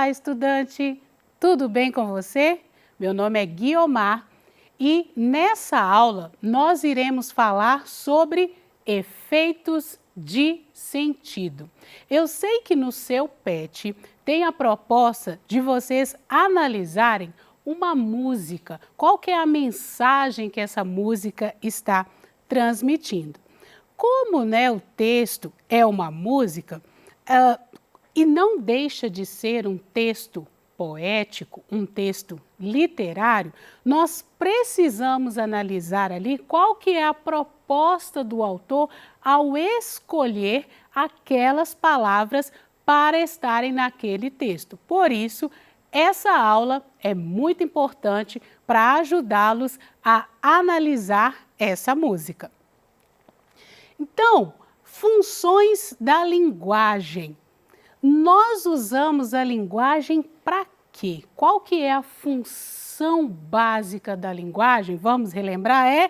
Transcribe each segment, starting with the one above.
Olá, estudante! Tudo bem com você? Meu nome é Guiomar e nessa aula nós iremos falar sobre efeitos de sentido. Eu sei que no seu PET tem a proposta de vocês analisarem uma música, qual que é a mensagem que essa música está transmitindo. Como o texto é uma música, e não deixa de ser um texto poético, um texto literário, nós precisamos analisar ali qual que é a proposta do autor ao escolher aquelas palavras para estarem naquele texto. Por isso, essa aula é muito importante para ajudá-los a analisar essa música. Então, funções da linguagem. Nós usamos a linguagem para quê? Qual que é a função básica da linguagem? Vamos relembrar, é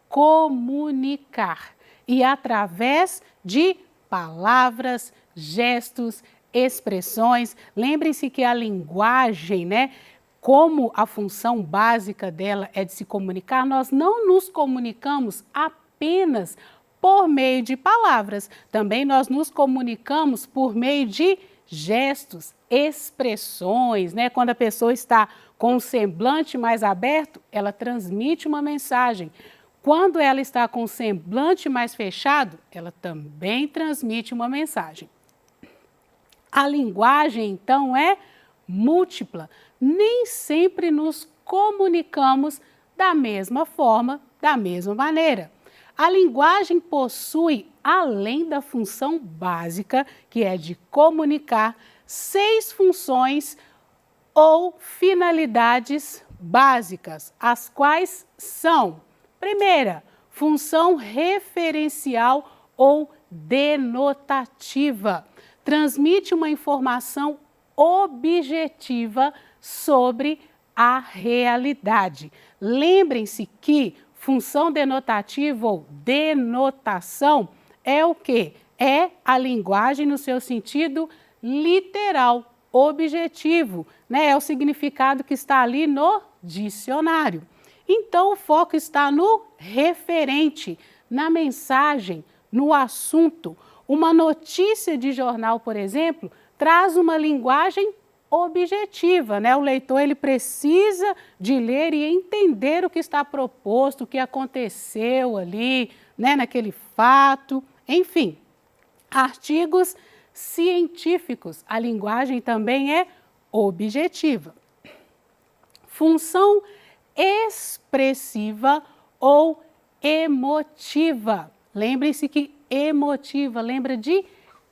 comunicar. E através de palavras, gestos, expressões. Lembrem-se que a linguagem, como a função básica dela é de se comunicar, nós não nos comunicamos apenas por meio de palavras, também nós nos comunicamos por meio de gestos, expressões, Quando a pessoa está com o semblante mais aberto, ela transmite uma mensagem. Quando ela está com o semblante mais fechado, ela também transmite uma mensagem. A linguagem, então, é múltipla. Nem sempre nos comunicamos da mesma forma, da mesma maneira. A linguagem possui, além da função básica, que é de comunicar, 6 funções ou finalidades básicas, as quais são: primeira, função referencial ou denotativa. Transmite uma informação objetiva sobre a realidade. Lembrem-se que função denotativa ou denotação é o quê? É a linguagem no seu sentido literal, objetivo, É o significado que está ali no dicionário. Então, o foco está no referente, na mensagem, no assunto. Uma notícia de jornal, por exemplo, traz uma linguagem objetiva, O leitor ele precisa de ler e entender o que está proposto, o que aconteceu ali, naquele fato, enfim. Artigos científicos, a linguagem também é objetiva. Função expressiva ou emotiva. Lembre-se que emotiva lembra de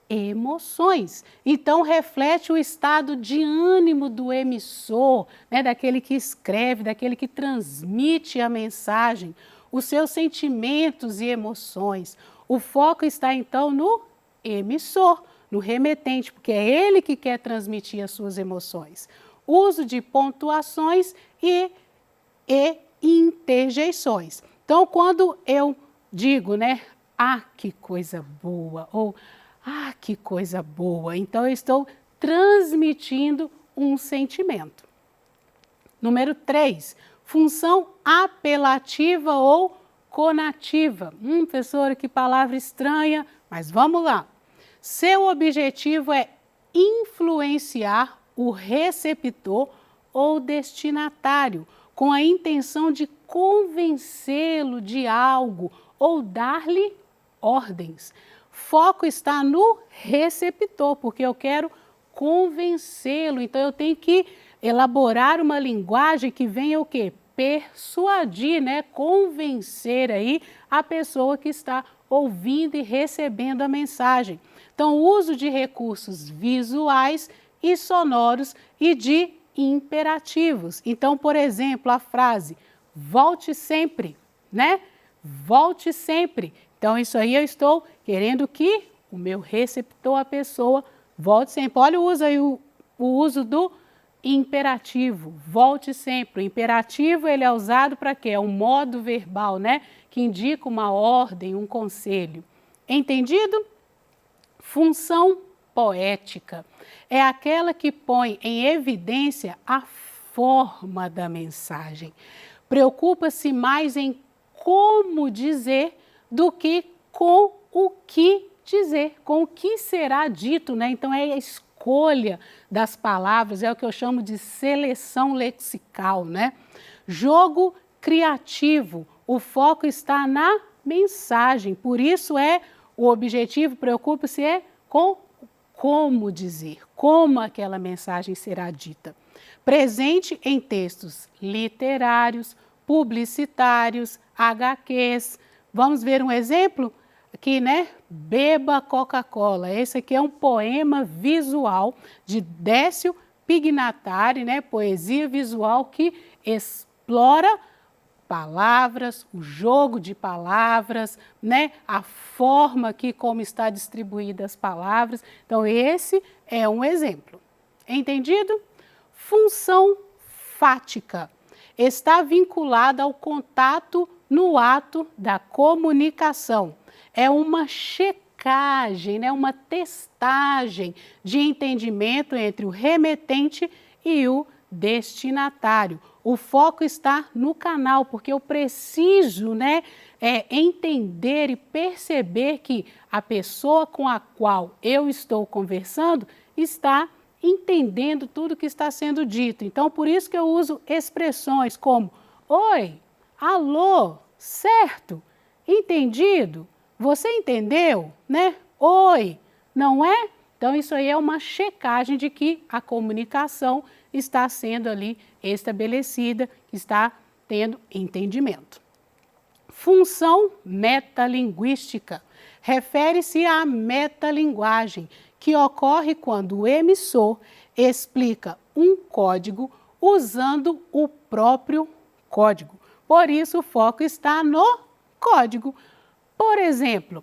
emoções. Então, reflete o estado de ânimo do emissor, daquele que escreve, daquele que transmite a mensagem, os seus sentimentos e emoções. O foco está, então, no emissor, no remetente, porque é ele que quer transmitir as suas emoções. Uso de pontuações e interjeições. Então, quando eu digo, ah, que coisa boa, ou ah, que coisa boa, então eu estou transmitindo um sentimento. Número 3, função apelativa ou conativa. Professora, que palavra estranha, mas vamos lá. Seu objetivo é influenciar o receptor ou destinatário, com a intenção de convencê-lo de algo ou dar-lhe ordens. Foco está no receptor, porque eu quero convencê-lo, então eu tenho que elaborar uma linguagem que venha o quê? Persuadir, convencer aí a pessoa que está ouvindo e recebendo a mensagem. Então, uso de recursos visuais e sonoros e de imperativos. Então, por exemplo, a frase volte sempre, Volte sempre. Então, isso aí eu estou querendo que o meu receptor, a pessoa, volte sempre. Olha o uso aí, o uso do imperativo, volte sempre. O imperativo, ele é usado para quê? É um modo verbal, que indica uma ordem, um conselho. Entendido? Função poética é aquela que põe em evidência a forma da mensagem. Preocupa-se mais em como dizer do que com o que dizer, com o que será dito, né? Então é a escolha das palavras, é o que eu chamo de seleção lexical, né? Jogo criativo, o foco está na mensagem, por isso o objetivo, preocupa-se com como dizer, como aquela mensagem será dita. Presente em textos literários, publicitários, HQs. Vamos ver um exemplo? Aqui, né? Beba Coca-Cola. Esse aqui é um poema visual de Décio Pignatari, né? Poesia visual que explora palavras, o jogo de palavras, né? A forma aqui como está distribuída as palavras. Então, esse é um exemplo. Entendido? Função fática está vinculada ao contato no ato da comunicação. É uma checagem, né? Uma testagem de entendimento entre o remetente e o destinatário. O foco está no canal, porque eu preciso, né, entender e perceber que a pessoa com a qual eu estou conversando está entendendo tudo que está sendo dito. Então, por isso que eu uso expressões como oi, alô, certo, entendido, você entendeu, né? Oi, não é? Então, isso aí é uma checagem de que a comunicação está sendo ali estabelecida, está tendo entendimento. Função metalinguística refere-se à metalinguagem, que ocorre quando o emissor explica um código usando o próprio código. Por isso, o foco está no código. Por exemplo,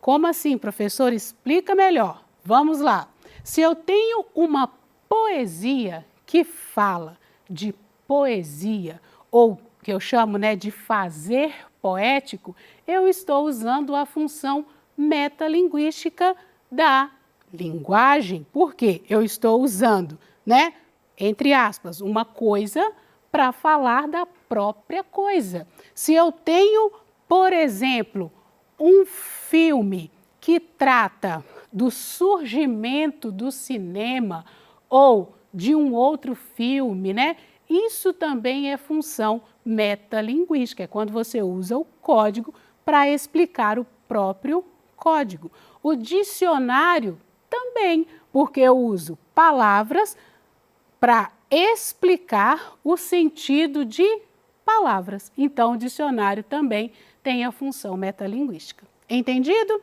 como assim, professor? Explica melhor. Vamos lá. Se eu tenho uma poesia que fala de poesia, ou que eu chamo, né, de fazer poético, eu estou usando a função metalinguística da linguagem, porque eu estou usando, né, entre aspas, uma coisa para falar da própria coisa. Se eu tenho, por exemplo, um filme que trata do surgimento do cinema ou de um outro filme, né? Isso também é função metalinguística, é quando você usa o código para explicar o próprio código. O dicionário também, porque eu uso palavras para explicar o sentido de palavras. Então, o dicionário também tem a função metalinguística. Entendido?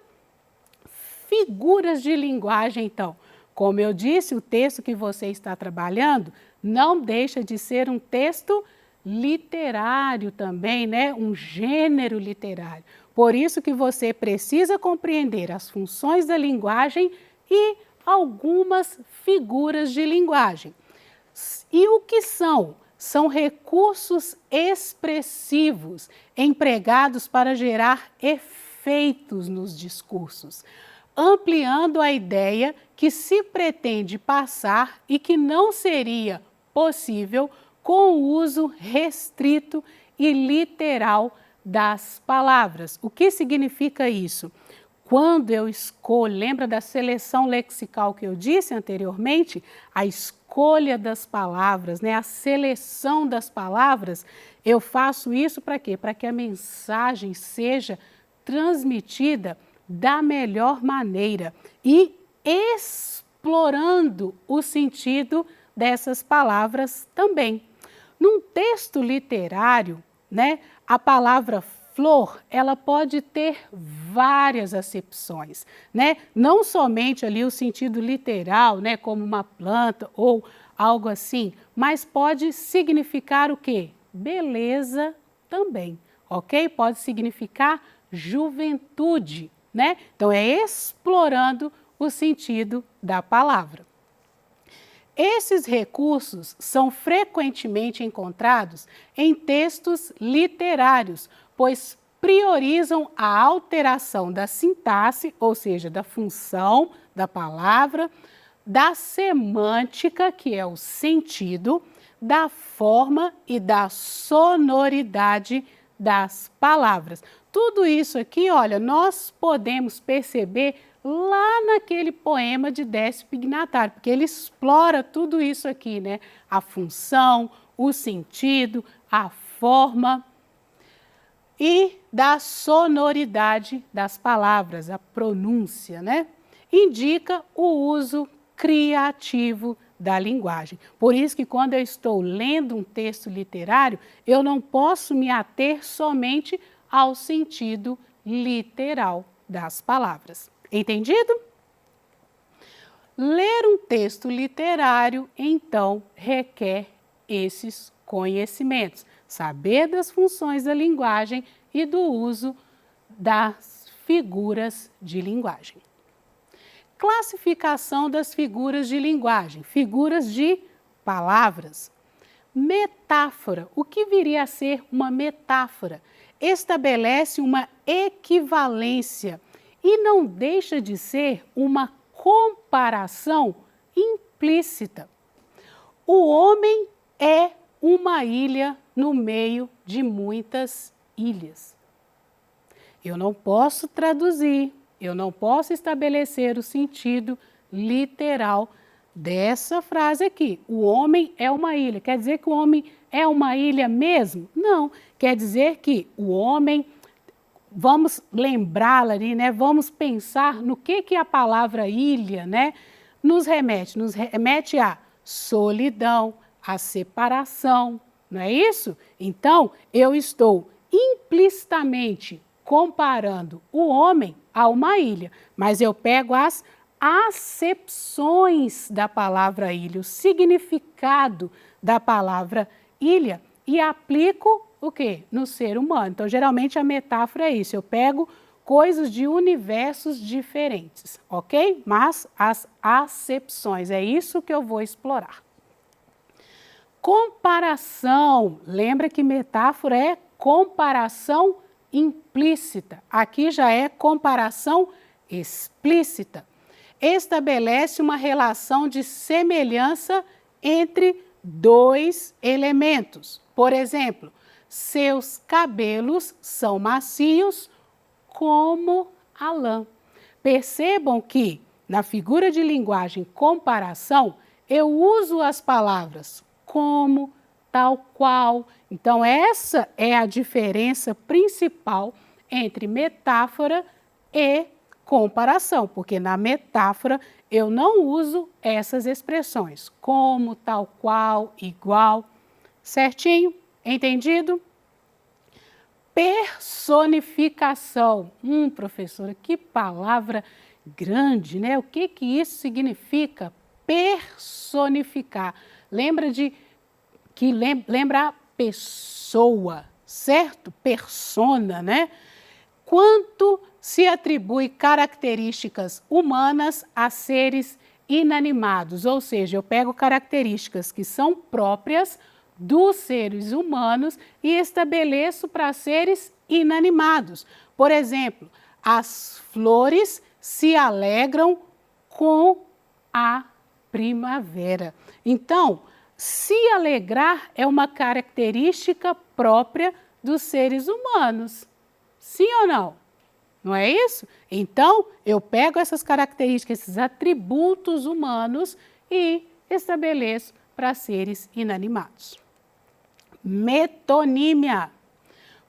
Figuras de linguagem, então. Como eu disse, o texto que você está trabalhando não deixa de ser um texto literário também, né? Um gênero literário. Por isso que você precisa compreender as funções da linguagem e algumas figuras de linguagem. E o que são? São recursos expressivos empregados para gerar efeitos nos discursos, ampliando a ideia que se pretende passar e que não seria possível com o uso restrito e literal das palavras. O que significa isso? Quando eu escolho, lembra da seleção lexical que eu disse anteriormente? A escolha das palavras, né? A seleção das palavras, eu faço isso para quê? Para que a mensagem seja transmitida da melhor maneira e explorando o sentido dessas palavras também. Num texto literário, né, a palavra flor, ela pode ter várias acepções, né? Não somente ali o sentido literal, né, como uma planta ou algo assim, mas pode significar o quê? Beleza também, ok? Pode significar juventude, né? Então, é explorando o sentido da palavra. Esses recursos são frequentemente encontrados em textos literários, pois priorizam a alteração da sintaxe, ou seja, da função da palavra, da semântica, que é o sentido, da forma e da sonoridade das palavras. Tudo isso aqui, olha, nós podemos perceber lá naquele poema de Décio Pignatário, porque ele explora tudo isso aqui, né? A função, o sentido, a forma e da sonoridade das palavras, a pronúncia, né? Indica o uso criativo da linguagem. Por isso que quando eu estou lendo um texto literário, eu não posso me ater somente ao sentido literal das palavras. Entendido? Ler um texto literário, então, requer esses conhecimentos, saber das funções da linguagem e do uso das figuras de linguagem. Classificação das figuras de linguagem, figuras de palavras. Metáfora, o que viria a ser uma metáfora? Estabelece uma equivalência e não deixa de ser uma comparação implícita. O homem é uma ilha no meio de muitas ilhas. Eu não posso traduzir, eu não posso estabelecer o sentido literal dessa frase aqui. O homem é uma ilha. Quer dizer que o homem é uma ilha mesmo? Não. Quer dizer que o homem, vamos lembrá-la ali, né? Vamos pensar no que a palavra ilha, né, nos remete. Nos remete à solidão, à separação, não é isso? Então, eu estou implicitamente comparando o homem a uma ilha, mas eu pego as acepções da palavra ilha, o significado da palavra ilha e aplico o quê? No ser humano. Então, geralmente a metáfora é isso, eu pego coisas de universos diferentes, ok? Mas as acepções, é isso que eu vou explorar. Comparação, lembra que metáfora é comparação implícita, aqui já é comparação explícita. Estabelece uma relação de semelhança entre dois elementos. Por exemplo, seus cabelos são macios como a lã. Percebam que na figura de linguagem comparação, eu uso as palavras como, tal qual. Então, essa é a diferença principal entre metáfora e comparação, porque na metáfora eu não uso essas expressões, como, tal qual, igual, certinho? Entendido? Personificação. Professora, que palavra grande, né? O que isso significa? Personificar. Lembra a pessoa, certo? Persona, né? Quanto se atribui características humanas a seres inanimados, ou seja, eu pego características que são próprias dos seres humanos e estabeleço para seres inanimados. Por exemplo, as flores se alegram com a primavera. Então, se alegrar é uma característica própria dos seres humanos. Sim ou não? Não é isso? Então, eu pego essas características, esses atributos humanos e estabeleço para seres inanimados. Metonímia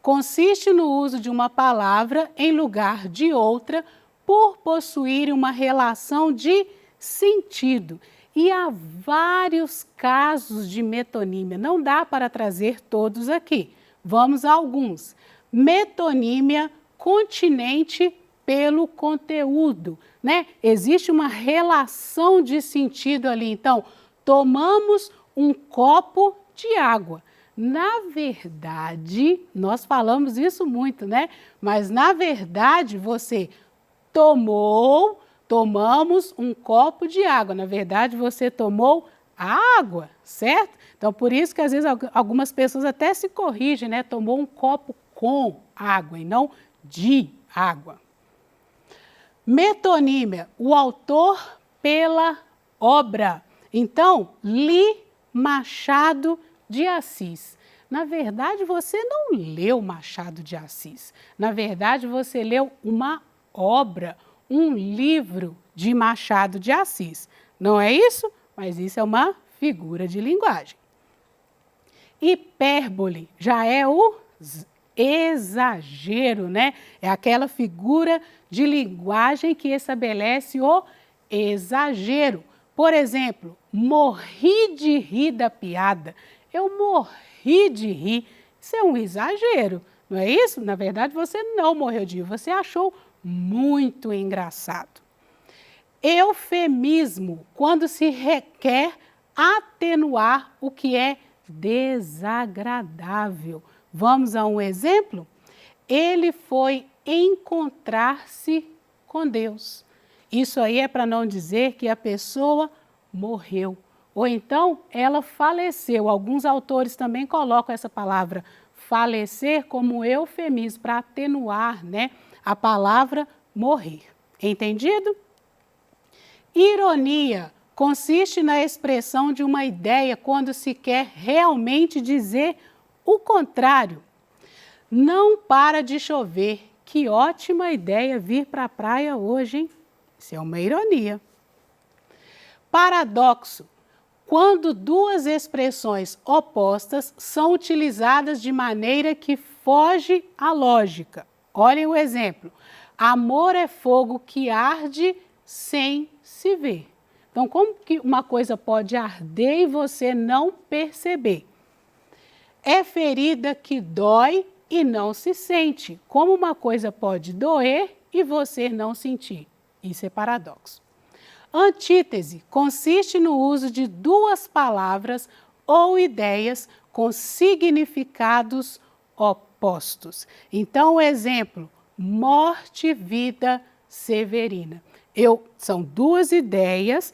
consiste no uso de uma palavra em lugar de outra por possuir uma relação de sentido. E há vários casos de metonímia, não dá para trazer todos aqui. Vamos a alguns. Metonímia continente pelo conteúdo, né? Existe uma relação de sentido ali. Então, tomamos um copo de água. Na verdade, nós falamos isso muito, né? Mas na verdade, você tomamos um copo de água. Na verdade, você tomou água, certo? Então, por isso que às vezes algumas pessoas até se corrigem, né? Tomou um copo com água e não de água. Metonímia, o autor pela obra. Então, li Machado de Assis. Na verdade, você não leu Machado de Assis. Na verdade, você leu uma obra, um livro de Machado de Assis. Não é isso? Mas isso é uma figura de linguagem. Hipérbole já é o exagero, né? É aquela figura de linguagem que estabelece o exagero. Por exemplo, morri de rir da piada. Eu morri de rir. Isso é um exagero, não é isso? Na verdade, você não morreu de rir, você achou muito engraçado. Eufemismo, quando se requer atenuar o que é desagradável. Vamos a um exemplo? Ele foi encontrar-se com Deus. Isso aí é para não dizer que a pessoa morreu. Ou então, ela faleceu. Alguns autores também colocam essa palavra falecer como eufemismo para atenuar, né, a palavra morrer. Entendido? Ironia consiste na expressão de uma ideia quando se quer realmente dizer o contrário. Não para de chover. Que ótima ideia vir para a praia hoje, hein? Isso é uma ironia. Paradoxo. Quando duas expressões opostas são utilizadas de maneira que foge à lógica. Olhem o exemplo. Amor é fogo que arde sem se ver. Então, como que uma coisa pode arder e você não perceber? É ferida que dói e não se sente. Como uma coisa pode doer e você não sentir? Isso é paradoxo. Antítese consiste no uso de duas palavras ou ideias com significados opostos. Então, o exemplo, morte, vida, Severina. São duas ideias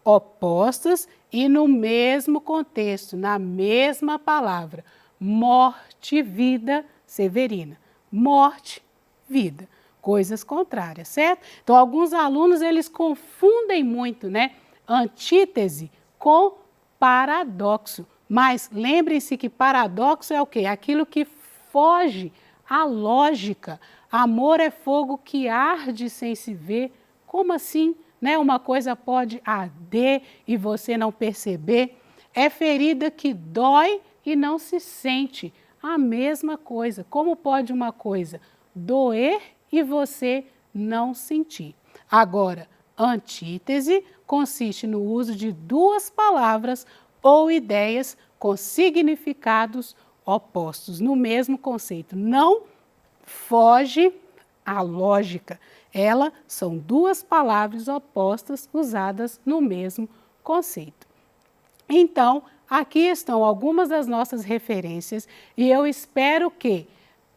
opostas e no mesmo contexto, na mesma palavra. Morte, vida, Severina. Morte, vida. Coisas contrárias, certo? Então, alguns alunos, eles confundem muito, né? Antítese com paradoxo. Mas lembrem-se que paradoxo é o quê? Aquilo que foge à lógica. Amor é fogo que arde sem se ver. Como assim? Né? Uma coisa pode arder e você não perceber. É ferida que dói e não se sente. A mesma coisa. Como pode uma coisa doer e você não sentir? Agora, antítese consiste no uso de duas palavras ou ideias com significados opostos, no mesmo conceito. Não foge à lógica. Elas são duas palavras opostas usadas no mesmo conceito. Então, aqui estão algumas das nossas referências e eu espero que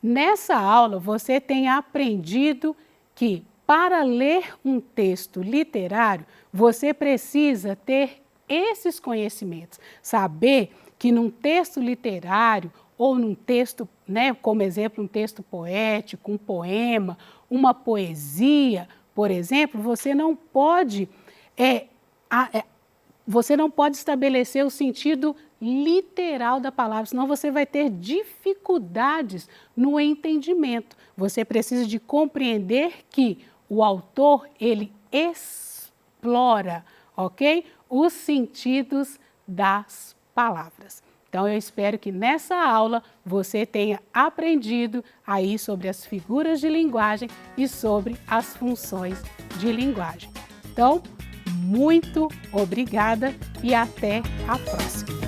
nessa aula você tenha aprendido que para ler um texto literário, você precisa ter esses conhecimentos. Saber que num texto literário ou num texto, né, como exemplo, um texto poético, um poema, uma poesia, por exemplo, você não pode estabelecer o sentido literal da palavra, senão você vai ter dificuldades no entendimento. Você precisa de compreender que o autor, ele explora, ok? Os sentidos das palavras. Então, eu espero que nessa aula você tenha aprendido aí sobre as figuras de linguagem e sobre as funções de linguagem. Então, muito obrigada e até a próxima.